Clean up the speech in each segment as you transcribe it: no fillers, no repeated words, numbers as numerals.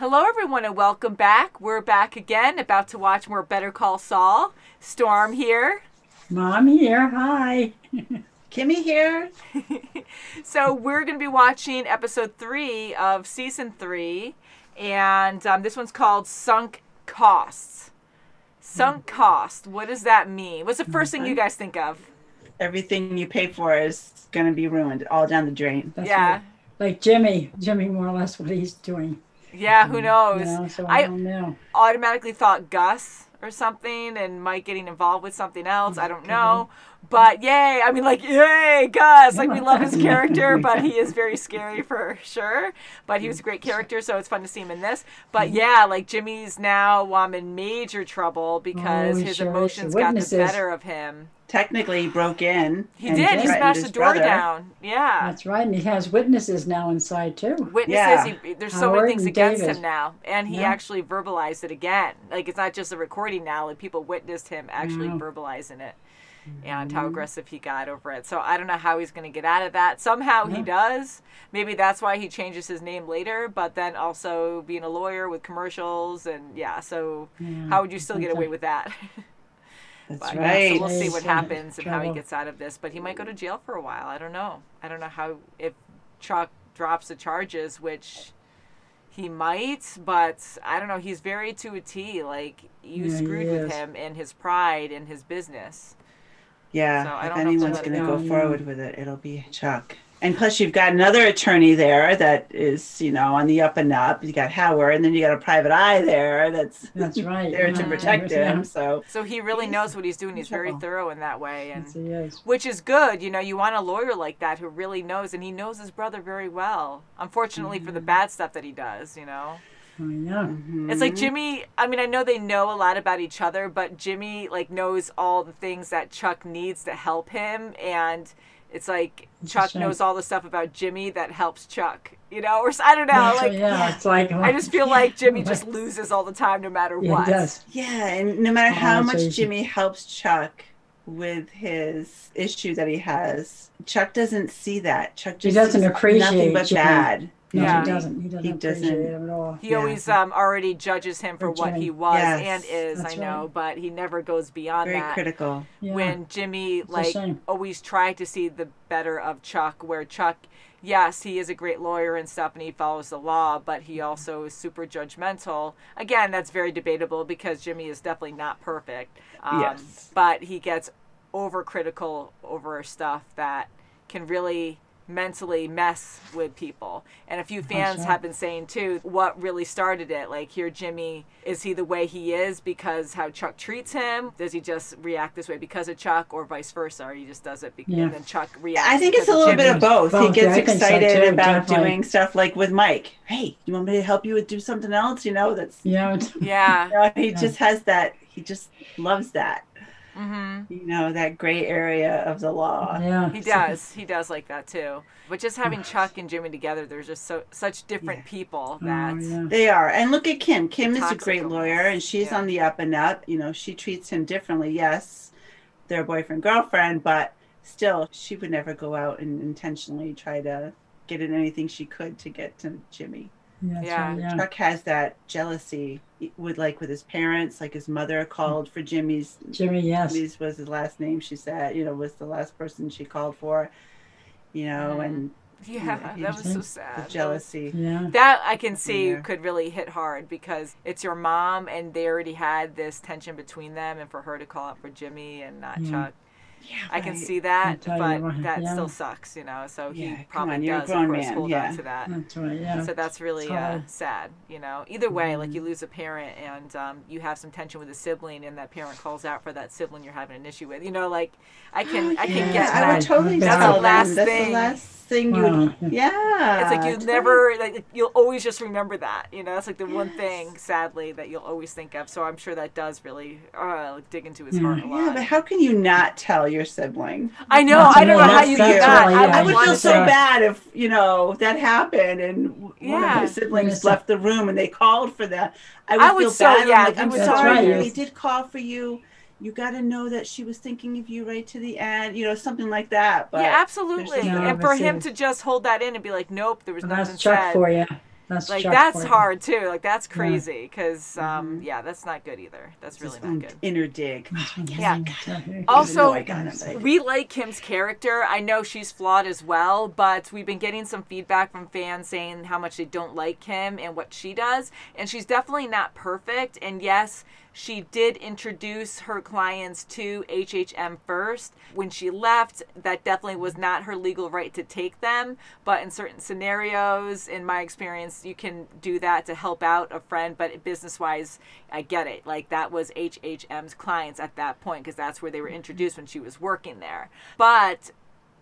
Hello, everyone, and welcome back. We're back again, about to watch more Better Call Saul. Storm here. Mom here. Hi. Kimmy here. So we're going to be watching episode 3 of season 3, and this one's called Sunk Costs. Sunk cost. What does that mean? What's the first thing you guys think of? Everything you pay for is going to be ruined, all down the drain. That's Yeah. right. Like Jimmy, more or less what he's doing. Yeah, who knows? You know, so I don't know. Automatically thought Gus or something, and Mike getting involved with something else. I don't know. But yay, I mean, like, yay, Gus. Like, we love his character, but he is very scary for sure. But he was a great character, so it's fun to see him in this. But yeah, like, Jimmy's now in major trouble because his emotions got the better of him. Technically, he broke in. He did. He smashed the door down. Yeah. That's right. And he has witnesses now inside, too. Witnesses. Yeah. There's so many things against him now. And he Yeah. actually verbalized it again. Like, it's not just a recording now. Like, people witnessed him actually verbalizing it. And how aggressive he got over it. So I don't know how he's going to get out of that. Somehow he does. Maybe that's why he changes his name later. But then also being a lawyer with commercials. And so how would you still get away with that? That's right. So we'll see what happens and how he gets out of this. But he might go to jail for a while. I don't know. I don't know how, if Chuck drops the charges, which he might, but I don't know. He's very to a T. Like, you screwed with him in his pride and his business. Yeah, So I if don't know anyone's if going to they'll go forward with it, it'll be Chuck. And plus, you've got another attorney there that is, on the up and up. You got Howard, and then you got a private eye there that's right. there to protect him. So he really knows what he's doing. He's very thorough in that way, and Yes, he is. which is good. You want a lawyer like that who really knows, and he knows his brother very well. Unfortunately for the bad stuff that he does, I know. It's like Jimmy, I mean, I know they know a lot about each other, but Jimmy, like, knows all the things that Chuck needs to help him, and it's like Chuck knows all the stuff about Jimmy that helps Chuck, or I don't know. It's like I just feel like Jimmy just loses all the time no matter what. He does. yeah, and no matter how much easy. Jimmy helps Chuck with his issue that he has, Chuck doesn't see that. Chuck just doesn't sees appreciate nothing but Jimmy. bad. No, Yeah. he doesn't. He doesn't appreciate him at all. He always already judges him for what Jimmy. he was Yes, and is, that's I know, right. but he never goes beyond Very that. critical. Yeah. When Jimmy, a shame. always tried to see the better of Chuck, where Chuck, yes, he is a great lawyer and stuff, and he follows the law, but he also is super judgmental. Again, that's very debatable because Jimmy is definitely not perfect. Yes. But he gets overcritical over stuff that can really mentally mess with people. And a few fans have been saying too, what really started it? Like, here Jimmy, is he the way he is because how Chuck treats him? Does he just react this way because of Chuck, or vice versa? Or he just does it and then Chuck reacts? I think it's a because little of bit Jimmy? of both. He Both, gets yeah, I think so, excited too, about definitely. doing stuff like with Mike. Hey, you want me to help you do something else? That's Yeah. he just has that. He just loves that. That gray area of the law. Yeah. He does. He does like that too. But just having Chuck and Jimmy together, they're just such different people that They are. And look at Kim. Kim is a Toxic great almost. lawyer, and she's on the up and up. She treats him differently. Yes, they're boyfriend, girlfriend, but still, she would never go out and intentionally try to get in anything she could to get to Jimmy. Yeah. Chuck has that jealousy with his parents, like his mother called for Jimmy's. Jimmy, yes. Jimmy's was his last name, she said, was the last person she called for, and that was so sad. the jealousy. Yeah. That I can see Yeah. could really hit hard because it's your mom and they already had this tension between them, and for her to call out for Jimmy and not Chuck. Yeah, I can right. see that, I'll tell you but what, that yeah. still sucks, so Yeah, he come probably on, you're a does, of grown course, man, hold yeah. on to that. That's right, yeah. So that's really It's hard. sad, Either way, like you lose a parent and you have some tension with a sibling, and that parent calls out for that sibling you're having an issue with. I can get Yeah, I that. would totally That's tell the them. last That's thing. the last thing you Wow. would. Yeah. It's like you totally. never, you'll always just remember that. That's like the one thing, sadly, that you'll always think of. So I'm sure that does really dig into his heart a lot. Yeah, but how can you not tell your sibling? I know. That's I don't know really- how you do that's that. really, I would want feel to so say- bad if that happened and one Yeah. of my siblings Innocent. left the room and they called for that. I I would would feel so- bad. yeah, I'm like, you I'm would That's sorry, right. they did call for you. You got to know that she was thinking of you right to the end. Something like that. But yeah, absolutely. there's No, And but for see- him to just hold that in and be like, nope, there was nothing That's Chuck said. for you. That's like Chuck that's for you. hard too. Like that's crazy because yeah, that's not good either. That's really not good. Inner dig. Yeah. No, Also, I got it, but we like Kim's character. I know she's flawed as well, but we've been getting some feedback from fans saying how much they don't like Kim and what she does. And she's definitely not perfect. And yes, she did introduce her clients to HHM first. When she left, that definitely was not her legal right to take them. But in certain scenarios, in my experience, you can do that to help out a friend. But business-wise, I get it. Like, that was HHM's clients at that point because that's where they were introduced when she was working there. But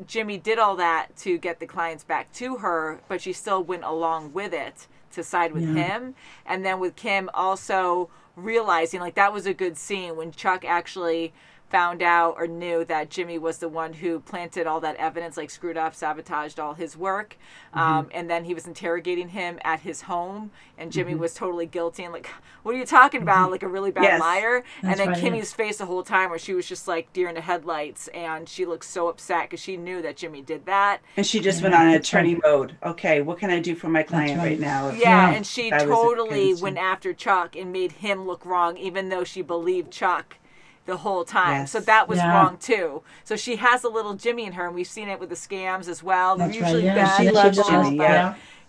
Jimmy did all that to get the clients back to her, but she still went along with it to side with him. And then with Kim also realizing, like, that was a good scene when Chuck actually found out or knew that Jimmy was the one who planted all that evidence, like screwed up, sabotaged all his work. And then he was interrogating him at his home, and Jimmy was totally guilty and like, what are you talking about? Like a really bad liar. And then Kimmy's face the whole time where she was just like deer in the headlights, and she looked so upset because she knew that Jimmy did that. And she just went on attorney mode. Okay, what can I do for my client right now? Yeah, and she totally went after Chuck and made him look wrong, even though she believed Chuck the whole time. So that was wrong too. So she has a little Jimmy in her, and we've seen it with the scams as well. They're usually bad. She loves Jimmy.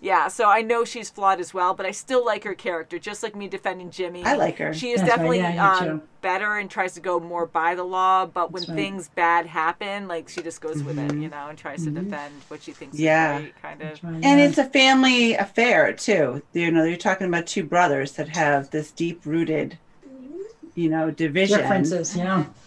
Yeah, so I know she's flawed as well, but I still like her character, just like me defending Jimmy. I like her. She is definitely better and tries to go more by the law, but when things bad happen, like, she just goes with it, you know, and tries to defend what she thinks is right, kind of. And it's a family affair too. You know, you're talking about two brothers that have this deep-rooted, you know, division. Differences,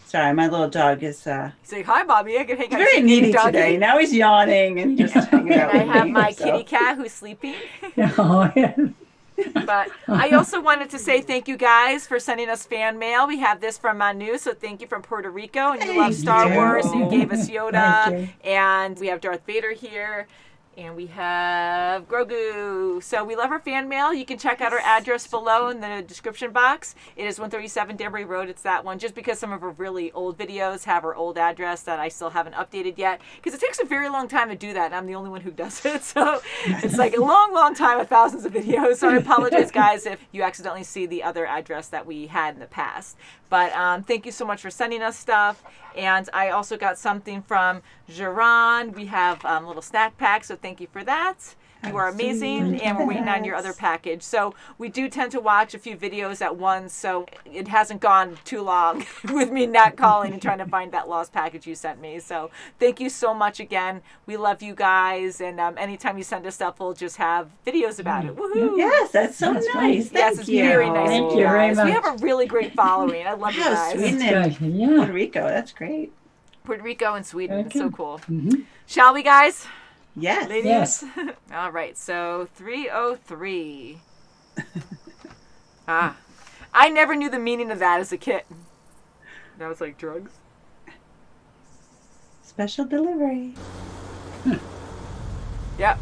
Sorry, my little dog is Say hi, Bobby. I can hang out. Very needy today. Now he's yawning and just hanging out. I have my kitty cat who's sleeping. But I also wanted to say thank you guys for sending us fan mail. We have this from Manu, so thank you from Puerto Rico. And you love Star Wars, so you gave us Yoda. And we have Darth Vader here. And we have Grogu. So we love our fan mail. You can check out our address below in the description box. It is 137 Danbury Road. It's that one. Just because some of our really old videos have our old address that I still haven't updated yet. Because it takes a very long time to do that. And I'm the only one who does it. So it's like a long, long time of thousands of videos. So I apologize, guys, if you accidentally see the other address that we had in the past. But thank you so much for sending us stuff. And I also got something from Geron. We have a little snack pack, so thank you for that. You are amazing, and we're waiting on your other package. So we do tend to watch a few videos at once, so it hasn't gone too long with me not calling and trying to find that lost package you sent me. So thank you so much again. We love you guys, and anytime you send us stuff, we'll just have videos about it. Woohoo! Yes, that's so nice. Yes, it's very nice. Thank you very much. We have a really great following. I love you guys. Sweden and Puerto Rico, that's great. Puerto Rico and Sweden, it's so cool. Shall we, guys? Yes. Ladies? Yes. All right, so 303. I never knew the meaning of that as a kid. That was like drugs. Special delivery. Yep.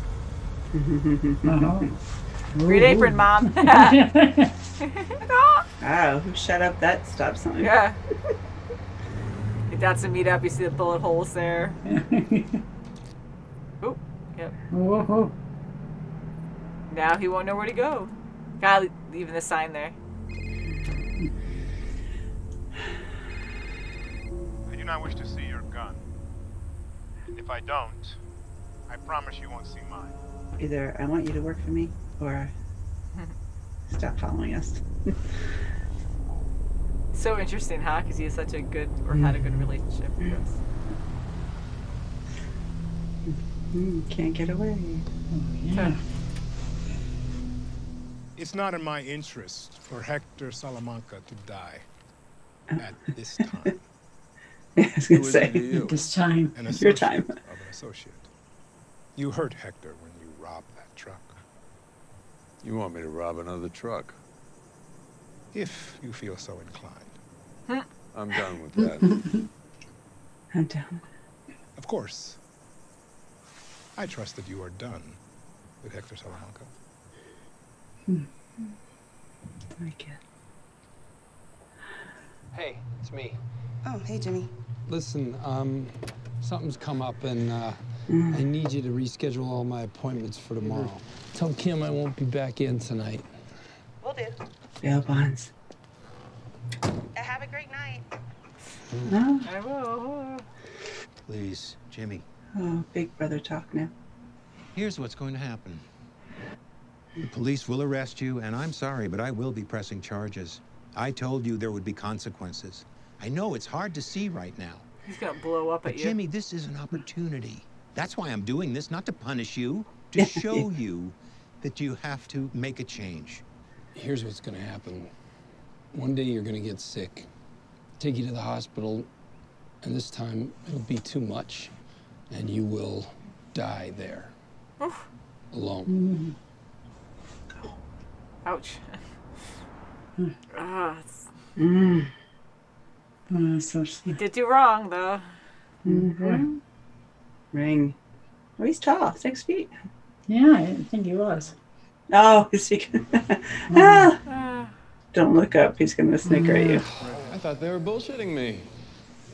Great apron, Mom. Oh, who shut up that stop sign? Yeah. If that's a meetup, you see the bullet holes there. Oh, yep. Whoa. Now he won't know where to go. God, leaving the sign there. I do not wish to see your gun. If I don't, I promise you won't see mine. Either I want you to work for me, or stop following us. So interesting, huh? Because he has such a good, or had a good relationship with us. Can't get away. Yeah. It's not in my interest for Hector Salamanca to die at this time. Yeah, I was going to say. This time. An Your associate time. of an associate. You hurt Hector when you robbed that truck. You want me to rob another truck? If you feel so inclined. I'm done with that. I'm down. Of course. I trust that you are done with Hector Salamanca. Thank you. Hey, it's me. Oh, hey, Jimmy. Listen, something's come up and I need you to reschedule all my appointments for tomorrow. Tell Kim I won't be back in tonight. Will do. Bail bonds. Have a great night. Oh, I will. Please, Jimmy. oh, big brother talk now. Here's what's going to happen. The police will arrest you, and I'm sorry, but I will be pressing charges. I told you there would be consequences. I know it's hard to see right now. He's gonna blow up But at you. Jimmy, this is an opportunity. That's why I'm doing this, not to punish you, to show you that you have to make a change. Here's what's gonna happen. One day you're gonna get sick. Take you to the hospital, and this time it'll be too much, and you will die there. Oof. Alone. Ouch. Ah, Oh, so you sweet. did do wrong though. Mm-hmm. Ring. Oh, he's tall, 6 feet. Yeah, I didn't think he was. Oh, is he? Ah. Don't look up. He's gonna snicker at you. I thought they were bullshitting me.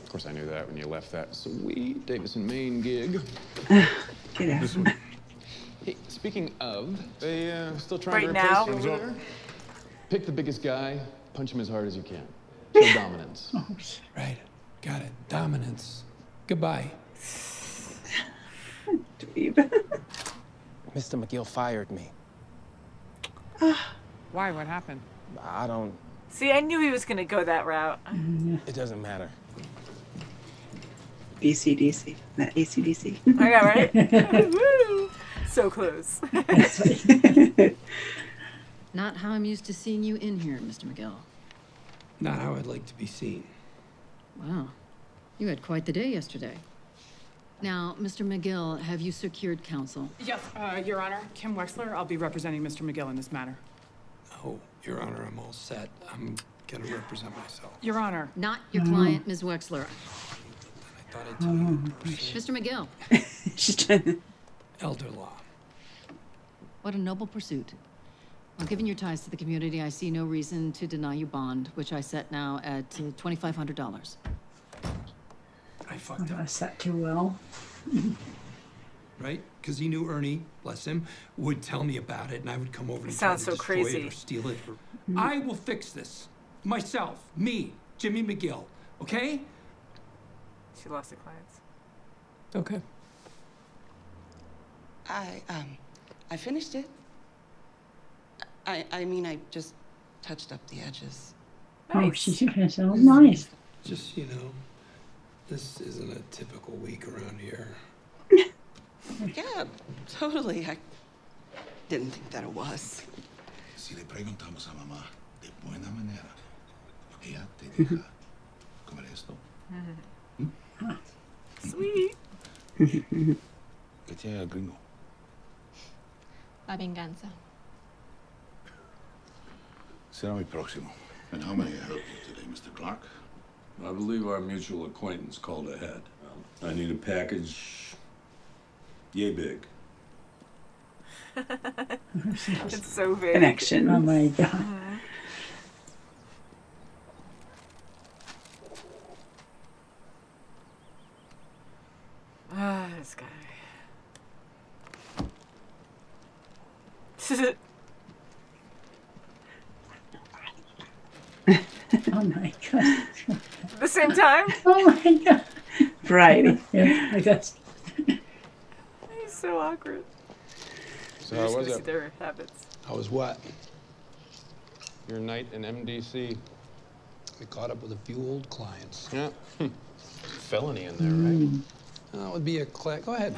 Of course, I knew that when you left that sweet Davison, Maine gig. Get out. This one. Hey, speaking of, they still trying Right to replace now? you over there? Pick the biggest guy, punch him as hard as you can. Show dominance. Oh, shit. Right. Got it. Dominance. Goodbye. Dweeb. Mr. McGill fired me. Why? What happened? I don't... See, I knew he was gonna go that route. It doesn't matter. BCDC, not ACDC. I know, right? Woo! So close. Not how I'm used to seeing you in here, Mr. McGill. Not how I'd like to be seen. Wow. You had quite the day yesterday. Now, Mr. McGill, have you secured counsel? Yes, Your Honor. Kim Wexler. I'll be representing Mr. McGill in this matter. Oh, Your Honor, I'm all set. I'm gonna represent myself. Your Honor. Not your client, Ms. Wexler. I thought I'd tell you in person. Mr. McGill, She's trying to... Elder law. what a noble pursuit. Well, given your ties to the community, I see no reason to deny you bond, which I set now at $2,500. I fucked up. I sat too well. Right? Because he knew Ernie, bless him, would tell me about it, and I would come over and Sounds try to so destroy crazy. it or steal it. I will fix this. Myself. Me. Jimmy McGill. Okay? She lost the clients. Okay. I finished it. I mean, I just touched up the edges. Oh, Nice. she's so nice. Just, you know, this isn't a typical week around here. Yeah, totally. I didn't think that it was. Si le preguntamos a mamá de buena manera, ella te deja comer esto. Sweet. ¿Qué tiene el gringo? La venganza. Será mi próximo. And how may I help you today, Mr. Clark? I believe our mutual acquaintance called ahead. I need a package yay big. It's so big. Connection. Oh my God. Ah, this guy. Oh my God. At the same time? Oh my God. Variety. Yeah, I guess. He's so awkward. So You're how just was gonna see it? their habits. I was what? Your night in MDC? We caught up with a few old clients. Yeah. Felony in there, right? That would be a clack. Go ahead.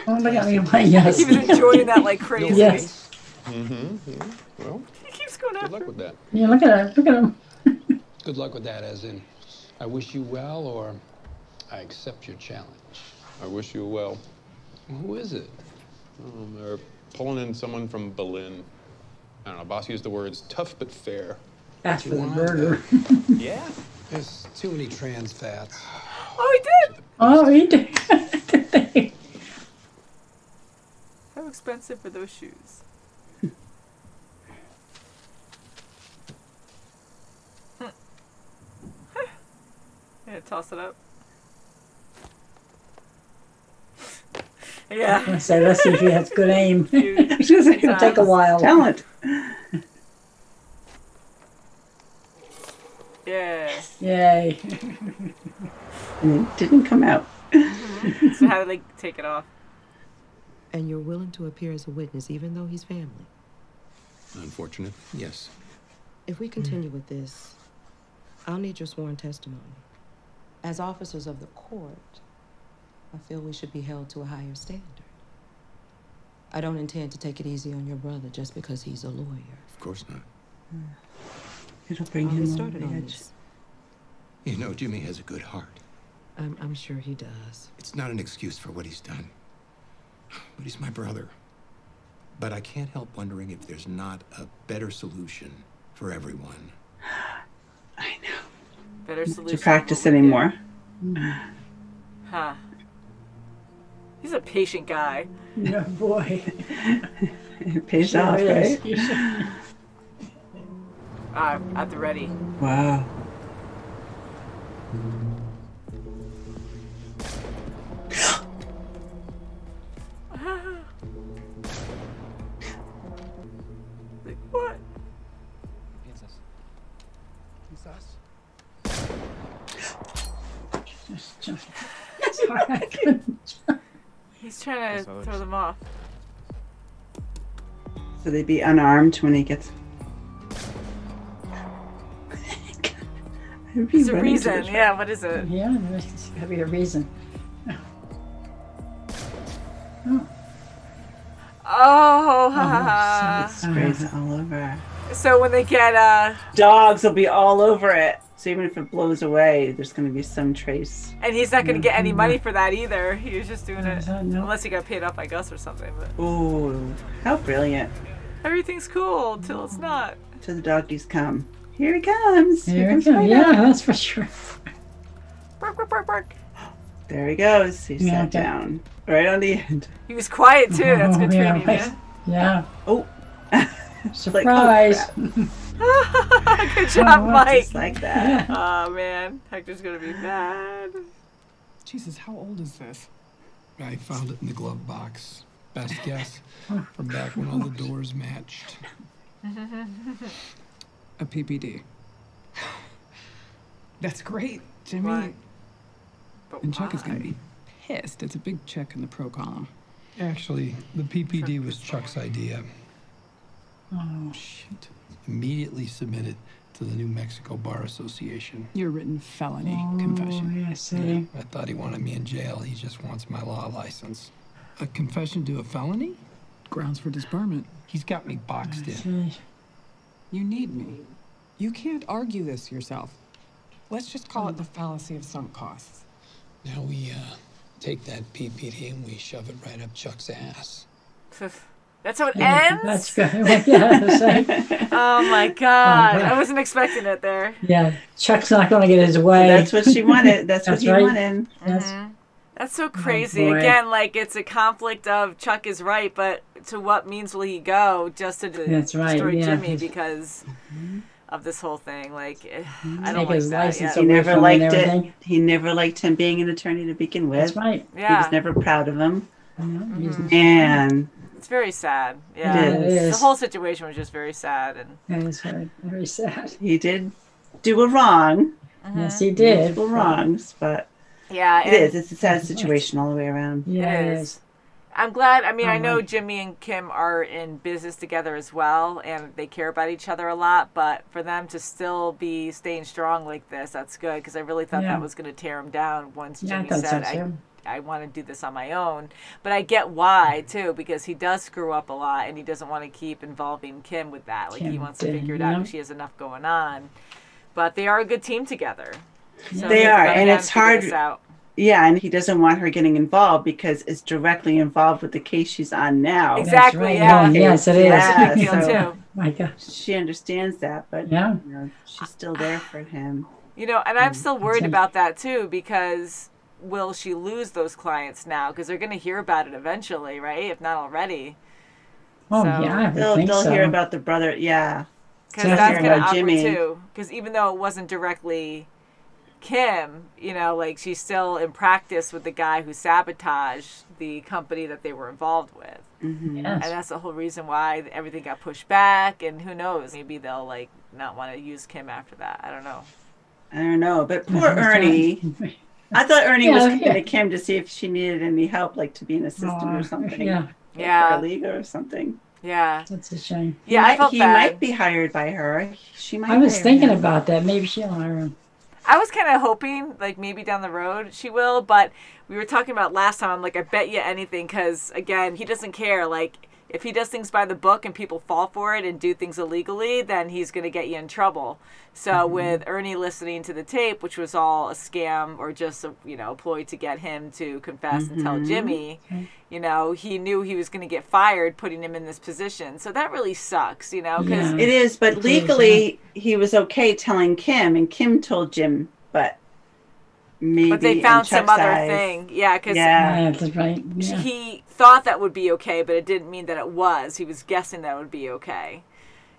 Oh, look at me. My yes. He was enjoying that like crazy. Yes. Well, He keeps going good after luck him. with that. Yeah, look at him. Look at him. Good luck with that, as in, I wish you well, or I accept your challenge. I wish you well. Who is it? They're pulling in someone from Berlin. I don't know, boss used the words tough but fair. That's for the Wow. burger. Yeah? There's too many trans fats. Oh, he did! Oh, he did. How expensive are those shoes? Yeah, toss it up. Yeah. So let's see if he has good aim. It'll take a while. Talent. Yeah. Yay. And it didn't come out. So how do they take it off? And you're willing to appear as a witness even though he's family? Unfortunate, yes. If we continue with this, I'll need your sworn testimony. As officers of the court, I feel we should be held to a higher standard. I don't intend to take it easy on your brother just because he's a lawyer. Of course not. It'll bring I'll him get over started the on edge. this. You know, Jimmy has a good heart. I'm sure he does. It's not an excuse for what he's done. But he's my brother. But I can't help wondering if there's not a better solution for everyone. I know. Better solution. To practice anymore. Huh. He's a patient guy. Yeah, boy. It pays Sure off, is. right? At the ready. Wow. Like, what? He's trying to throw them off. So they'd be unarmed when he gets. There's a reason. Yeah, what is it? Yeah, there's gotta be a reason. Oh, ha ha ha. Sprays it all over. So when they get dogs will be all over it. So even if it blows away, there's going to be some trace. and he's not going to get any money for that either. He was just doing it unless he got paid off, I guess, or something. But Ooh, how brilliant! everything's cool till it's not. To the doggies come. Here he comes. Here comes we go. right Yeah, up. that's for sure. Bark, bark, bark, bark. There he goes. He Yeah, sat okay. down right on the end. He was quiet too. That's good yeah, training. right. Yeah. Oh, Surprise. Good job, Mike. Just like that. Oh man, Hector's gonna be mad. Jesus, how old is this? I found it in the glove box. Best guess, from back when all the doors matched. A PPD. That's great, Jimmy. Why? But And Chuck is going why? to be pissed. It's a big check in the pro column. Actually, the PPD was Chuck's idea. Oh, shit. Immediately submitted to the New Mexico Bar Association. Your written felony confession. Yeah, see. I thought he wanted me in jail. He just wants my law license. A confession to a felony? Grounds for disbarment. He's got me boxed in. See. You need me. You can't argue this yourself. Let's just call it the fallacy of sunk costs. Now we take that PPD and we shove it right up Chuck's ass. That's how it ends? That's good. Yeah, so, Oh my god. I wasn't expecting it there. yeah, Chuck's not going to get his way. That's what she wanted. That's what That's he right. wanted. That's, That's so crazy. boy. Again, like it's a conflict of Chuck is right, but to what means will he go just to That's right, destroy yeah. Jimmy because of this whole thing? Like, I don't Take like his that. license Yeah. He away never from liked and it. everything. He never liked him being an attorney to begin with. That's right. He Yeah. was never proud of him. Yeah, And It's very sad. Yeah. It is. The whole situation was just very sad. And That is very, very sad. he did do a wrong. Yes, he did. Multiple wrongs, but yeah, it is. It's a sad situation all the way around. Yeah, It it is. is. I'm glad. I mean, Oh, I know right. Jimmy and Kim are in business together as well, and they care about each other a lot. But for them to still be staying strong like this, that's good because I really thought Yeah. that was going to tear him down once Yeah, I Jimmy thought so, said, too. I want to do this on my own. But I get why, too, because he does screw up a lot, and he doesn't want to keep involving Kim with that. Like, he Kim wants to did, figure it yeah. out because she has enough going on. But they are a good team together. So They he's are, gonna and have it's to figure hard. this out. Yeah, and he doesn't want her getting involved because it's directly involved with the case she's on now. Exactly, right. yeah. Oh, yes, it is. That's a big Yeah, deal, so- too. My gosh. She understands that, but Yeah. you know, she's still there for him. You know, and I'm still worried right. about that too because will she lose those clients now? Because they're going to hear about it eventually, right? If not already. Oh, So- yeah, I would They'll think so. hear about the brother. Yeah, Because They'll that's hear kind of about awkward Jimmy. too. Because even though it wasn't directly Kim, you know, like she's still in practice with the guy who sabotaged the company that they were involved with. Mm-hmm. And that's the whole reason why everything got pushed back. And who knows, maybe they'll like not want to use Kim after that. I don't know. But poor Ernie. I thought Ernie was coming to Kim to see if she needed any help, like to be an assistant or something. Yeah. Yeah. Paralegal or something. Yeah. That's a shame. Yeah, I felt he bad. might be hired by her. She might. I was hire thinking him. about that. Maybe she'll hire him. I was kind of hoping, like, maybe down the road she will, but we were talking about last time, like, I bet you anything, because, again, he doesn't care. Like, if he does things by the book and people fall for it and do things illegally, then he's going to get you in trouble. So with Ernie listening to the tape, which was all a scam or just a, you know, ploy to get him to confess and tell Jimmy, you know, he knew he was going to get fired putting him in this position. So that really sucks, you know. Cause It is, but legally he was okay telling Kim, and Kim told Jim, but maybe. But they found some other thing. Yeah, because that's right. he thought that would be okay, but it didn't mean that it was. He was guessing that would be okay.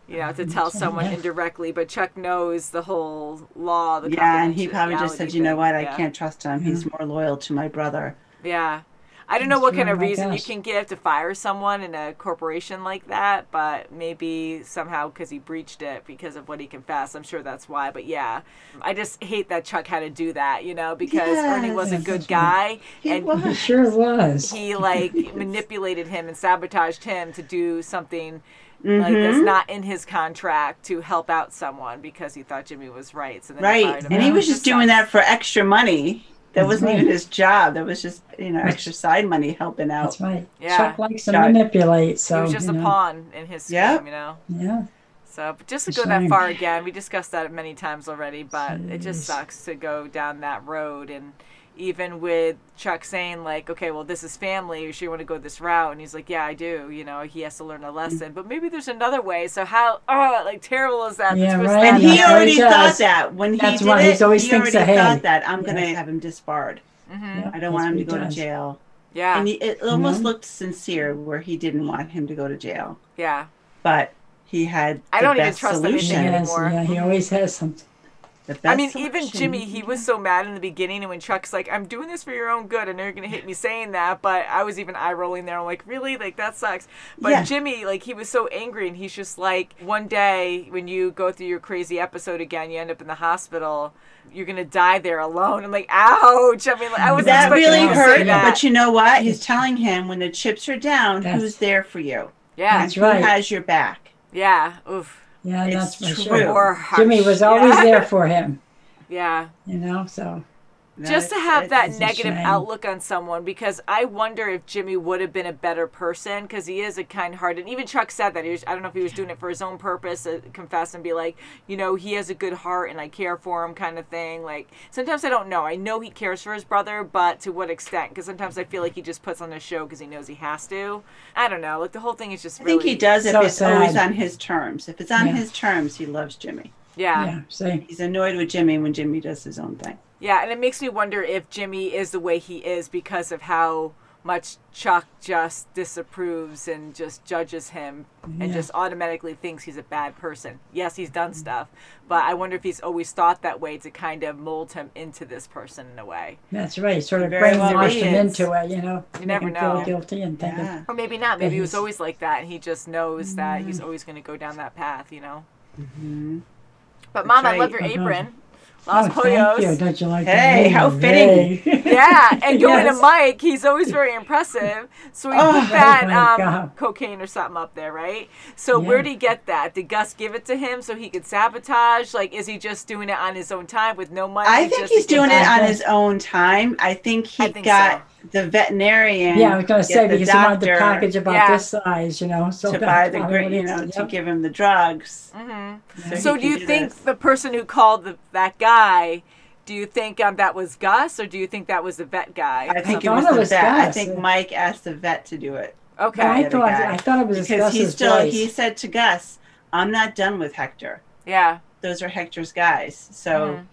You know, to tell someone indirectly, but Chuck knows the whole law. The and he probably just said, you know what, I Yeah. can't trust him. He's more loyal to my brother. Yeah. I don't know what kind of my reason you gosh. can give to fire someone in a corporation like that, but maybe somehow because he breached it because of what he confessed. I'm sure that's why. But yeah, I just hate that Chuck had to do that, you know, because Ernie was a good guy. He sure was. He like manipulated him and sabotaged him to do something like that's not in his contract to help out someone because he thought Jimmy was right. So then he fired him and he out. was just doing that for extra money. That wasn't even his job. That was just, you know, Right. extra side money helping out. That's right. Yeah. Chuck likes to manipulate, so he was just you a know. pawn in his scheme, Yep. you know. Yeah. So, but just to It's go a that shame. far again, we discussed that many times already, but it just sucks to go down that road. And even with Chuck saying, like, okay, well, this is family, you sure you want to go this route? And he's like, yeah, I do. You know, he has to learn a lesson. But maybe there's another way. So how, like, terrible is that? Yeah, twist right. that And he That's what already he thought does. that when he That's did why it. he always He thinks already ahead. thought that I'm going to Yes. have him disbarred. Mm-hmm. I don't want him to That's go what to he does. jail. Yeah. And it almost looked sincere where he didn't want him to go to jail. Yeah. But he had I the don't even best trust solution. anything Yes, anymore. yeah, he always has something. The best I mean, even solution. Jimmy, he was so mad in the beginning, and when Chuck's like, I'm doing this for your own good, I know you're going to hate me saying that, but I was even eye-rolling there. I'm like, really? Like, that sucks. But Yeah. Jimmy, like, he was so angry, and he's just like, one day, when you go through your crazy episode again, you end up in the hospital, you're going to die there alone. I'm like, ouch! I mean, like, I was That expecting really him to say hurt, that. but you know what? He's telling him when the chips are down, Yes. who's there for you. Yeah. That's Who right. has your back. Yeah. Oof. Yeah, It's that's for true. sure. Or harsh. Jimmy was always Yeah. there for him, Yeah. you know, so. Just to It's- have that it's a negative shame. outlook on someone, because I wonder if Jimmy would have been a better person, because he is a kind-hearted. Even Chuck said that. I don't know if he was doing it for his own purpose, confess and be like, you know, he has a good heart and I care for him kind of thing. Like, sometimes I don't know. I know he cares for his brother, but to what extent? Because sometimes I feel like he just puts on a show because he knows he has to. I don't know. Like, the whole thing is just I think really... he does if So it's always sad. on his terms. If it's on Yeah. his terms, he loves Jimmy. Yeah. Yeah, same. He's annoyed with Jimmy when Jimmy does his own thing. Yeah, and it makes me wonder if Jimmy is the way he is because of how much Chuck just disapproves and just judges him and Yeah. just automatically thinks he's a bad person. Yes, he's done stuff, but I wonder if he's always thought that way to kind of mold him into this person in a way. That's right. Sort of Very well brainwashed him is. into it, you know. You never make him feel know. guilty and thinking. Yeah. Or maybe not. Maybe he was he's- always like that and he just knows that he's always going to go down that path, you know? Mm-hmm. But Mom, I right. love your Uh-huh. apron. Oh, Los thank you. Pollos. Don't you like Hey, that? how fitting. Hey. Yeah, and going Yes. to Mike, he's always very impressive. So he Oh, put that my God. cocaine or something up there, right? So Yeah. where'd he get that? Did Gus give it to him so he could sabotage? Like, is he just doing it on his own time with no money? I think just he's to get doing it back? on his own time. I think he I think got the veterinarian. Yeah, I was going to say, get the because he wanted the doctor package about Yeah. this size, you know. So to that's buy the probably great, what you it's- know, to yep. give him the drugs. Mm-hmm. he So do could you do think this. the person who called that guy, do you think that was Gus or do you think that was the vet guy? I think it thought was it the was vet. I Gus. think Mike asked the vet to do it. Okay. I the other guy. thought it was Because Gus's he voice. said to Gus, "I'm not done with Hector. Yeah. Those are Hector's guys. So Mhm.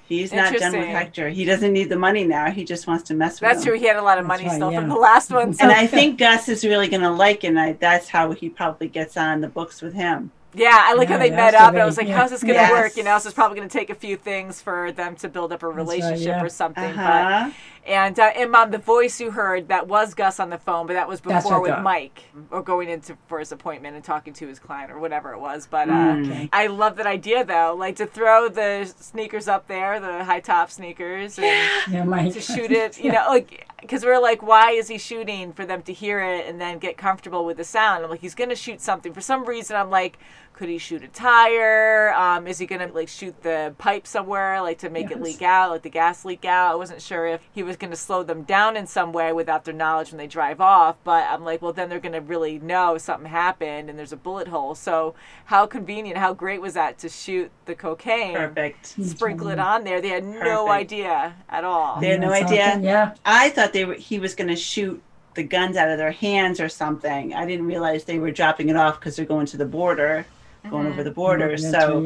he's not done with Interesting. Hector. He doesn't need the money now. He just wants to mess with That's him." true. He had a lot of That's money right, still from yeah. the last one. So And I think Gus is really going to like it. And that's how he probably gets on the books with him. Yeah, I like how they met up, and I was like, how's this going to work? You know, so it's probably going to take a few things for them to build up a relationship or something. But and Mom, the voice you heard, that was Gus on the phone, but that was before with Mike, or going into for his appointment and talking to his client or whatever it was. But I love that idea, though, like to throw the sneakers up there, the high top sneakers, and to shoot it, you know, like, because we're like, why is he shooting? For them to hear it and then get comfortable with the sound. I'm like, he's going to shoot something. For some reason, I'm like, could he shoot a tire? Is he going to like shoot the pipe somewhere, like to make it leak out, like the gas leak out? I wasn't sure if he was going to slow them down in some way without their knowledge when they drive off. But I'm like, well, then they're going to really know something happened and there's a bullet hole. So how convenient, how great was that to shoot the cocaine? Perfect. Sprinkle it on there. They had no idea at all. They had no idea. Yeah. I thought he was going to shoot the guns out of their hands or something. I didn't realize they were dropping it off because they're going to the border. Going over the border, so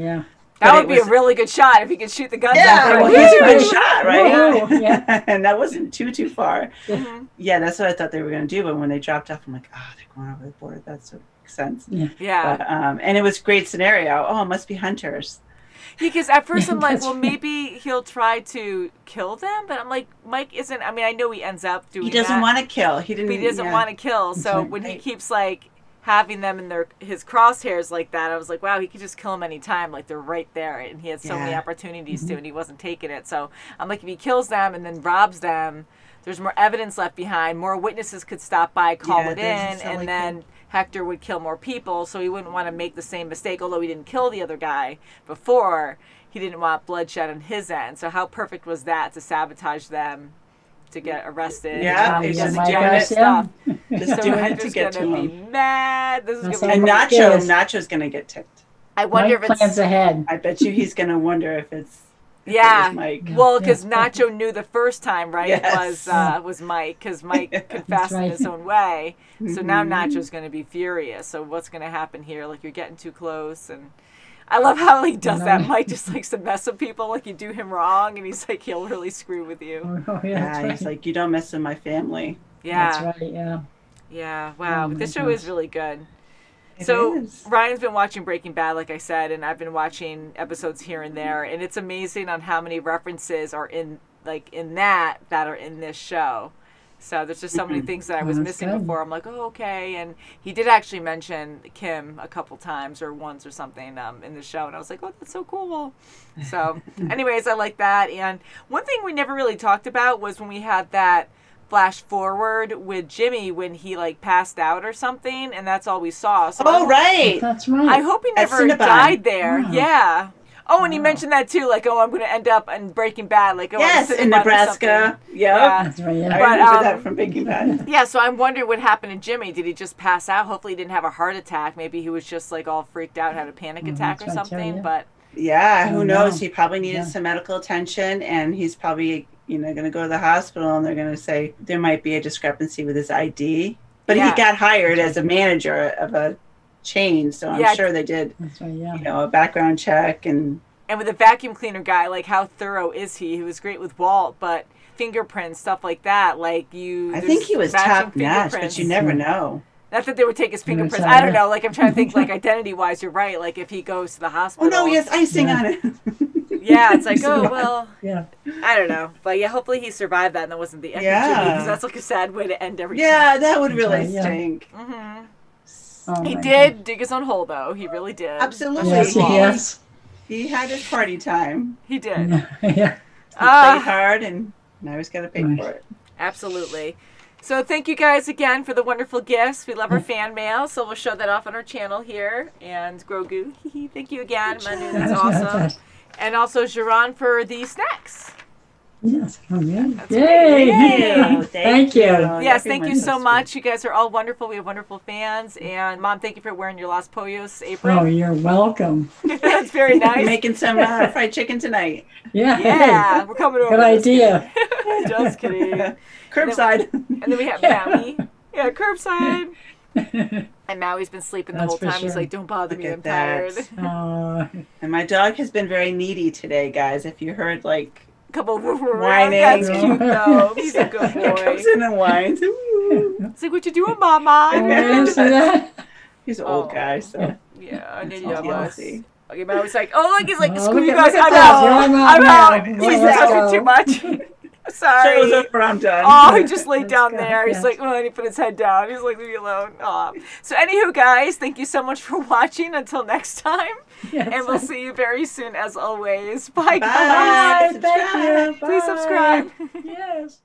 that would be a really good shot if he could shoot the guns out. Yeah, well, he's a good shot, right? And that wasn't too far. Yeah, that's what I thought they were going to do. But when they dropped off, I'm like, oh, they're going over the border. That sort of makes sense. Yeah. But, and it was a great scenario. Oh, it must be hunters. Because at first I'm like, well, maybe he'll try to kill them, but I'm like, Mike isn't. I mean, I know he ends up doing. He doesn't want to kill. He doesn't want to kill. So when he keeps like having them in his crosshairs like that, I was like, wow, he could just kill them anytime. Like, they're right there, and he had so many opportunities to, and he wasn't taking it. So I'm like, if he kills them and then robs them, there's more evidence left behind. More witnesses could stop by, call it in, and then Hector would kill more people, so he wouldn't want to make the same mistake. Although he didn't kill the other guy before, he didn't want bloodshed on his end. So how perfect was that to sabotage them to get arrested? Yeah, he just doesn't doing stuff. Just doing it to get to be him. Mad. This is and Nacho's gonna get ticked. I wonder if it's plans ahead. I bet you he's gonna wonder if it's Mike. Well, because Nacho knew the first time, right? It was Mike, because Mike confessed in his own way. So now Nacho's going to be furious. So what's going to happen here? Like, you're getting too close. And I love how he does that. Mike just likes to mess with people. Like, you do him wrong, and he's like, he'll really screw with you. He's like, you don't mess with my family. Yeah. That's right, yeah. Yeah, wow. But this show is really good. So Ryan's been watching Breaking Bad, like I said, and I've been watching episodes here and there, and it's amazing on how many references are in that are in this show. So there's just so many things that I was missing before. I'm like, oh, okay. And he did actually mention Kim a couple times or once or something in the show, and I was like, oh, that's so cool. So anyways, I like that. And one thing we never really talked about was when we had that flash forward with Jimmy when he like passed out or something, and that's all we saw. So that's right. I hope he never died there. Wow. Yeah. Oh, and he mentioned that too, like, oh, I'm going to end up in Breaking Bad, like, oh, yes, in Nebraska. Yeah, that's right. Yeah. I remember that from Breaking Bad. Yeah, so I'm wondering what happened to Jimmy. Did he just pass out? Hopefully, he didn't have a heart attack. Maybe he was just like all freaked out, had a panic attack or something. But yeah, who knows? He probably needed some medical attention, and he's probably going to go to the hospital, and they're going to say there might be a discrepancy with his ID. But he got hired as a manager of a chain, so I'm sure they did, a background check. And with a vacuum cleaner guy, like, how thorough is he? He was great with Walt, but fingerprints, stuff like that, like I think he was top notch, but you never know. Not that they would take his fingerprints. I don't know. Like, I'm trying to think, like, identity-wise, you're right. Like, if he goes to the hospital. Oh, no, he has icing on it. Yeah, it's like, oh, well, I don't know. But, yeah, hopefully he survived that and that wasn't the end of Jimmy, because that's, like, a sad way to end everything. Yeah, that would really stink. Mm-hmm. He did dig his own hole, though. He really did. Absolutely. Yes. He had his party time. He did. Yeah. He played hard, and now he's got to pay for it. Absolutely. So thank you guys again for the wonderful gifts. We love our fan mail, so we'll show that off on our channel here. And Grogu, thank you again, Manu, that's awesome. And also Jiran for the snacks. Yes. Oh, yeah. Yay! Thank you. Yes, thank you so much. You guys are all wonderful. We have wonderful fans. And Mom, thank you for wearing your Los Pollos apron. Oh, you're welcome. That's very nice. Making some fried chicken tanight. Yeah, we're coming over. Good idea. Just kidding. Curbside. And then we have Maui. Yeah, curbside. And Maui's been sleeping the whole time. Sure. He's like, don't bother me, I'm tired. And my dog has been very needy today, guys. If you heard, like, a couple whining. That's cute, though. He's a good boy. He comes in and whines. It's like, what you doing, Mama? Oh, see that? He's an old guy, so. Yeah, It's neither of us. TLC. Okay, but I was like, oh, look, he's like, Oh, screw look you at- guys, look at I'm this. out. I'm I'm out out. now. He's Let's talking go. too much. Sorry. Show's over, I'm done. Oh, he just laid down go, there. He's yes. like, oh, and he put his head down. He's like, leave me alone. Aw. So, anywho, guys, thank you so much for watching. Until next time. Yes. And we'll see you very soon, as always. Bye, Bye. guys. Bye. Thank you. Please Bye. subscribe. Yes.